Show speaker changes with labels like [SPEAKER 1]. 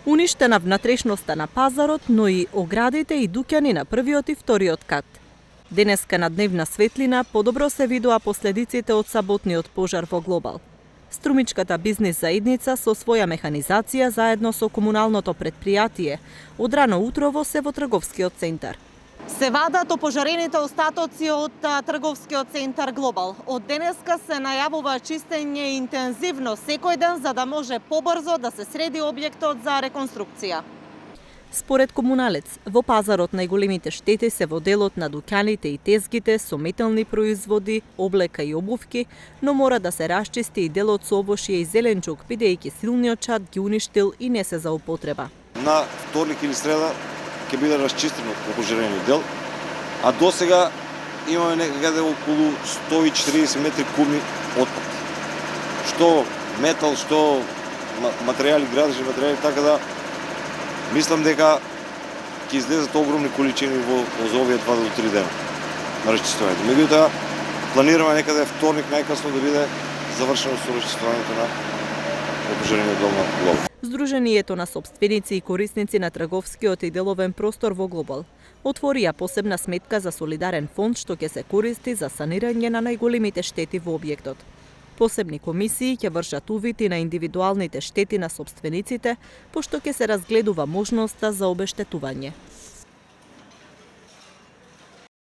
[SPEAKER 1] Уништена внатрешноста на пазарот, но и оградите и дуќани на првиот и вториот кат. Денеска на дневна светлина подобро се видоа последиците од саботниот пожар во Глобал. Струмичката бизнис заедница со своја механизација заедно со комуналното претпријатие од рано утрово се во трговскиот центар. Се вадат опожарените остатоци од трговскиот центар Глобал. Од денеска се најавува чистење интензивно секој ден за да може побрзо да се среди објектот за реконструкција. Според комуналец, во пазарот најголемите штети се во делот на дуќаните и тезгите со метални производи, облека и обувки, но мора да се расчисти и делот со овошје и зеленчук, бидејќи силниот чад ги уништил и не се за употреба.
[SPEAKER 2] На вторник или среда ќе биде расчистен опожарениот дел, а досега имаме некаде околу 140 метри кубни отпад. Што метал, што материјали, градежни материјали, така да мислам дека ќе излезат огромни количини во овие 2 до 3 дена на расчиствањето. Меѓутоа, планираме некаде вторник најкасно да биде завршено со расчиствањето на опожарениот дел на Глобал.
[SPEAKER 1] Сдруженијето на сопственици и корисници на трговскиот и деловен простор во Глобал отворија посебна сметка за солидарен фонд што ќе се користи за санирање на најголемите штети во објектот. Посебни комисии ќе вршат увид и на индивидуалните штети на сопствениците, пошто ќе се разгледува можноста за обештетување.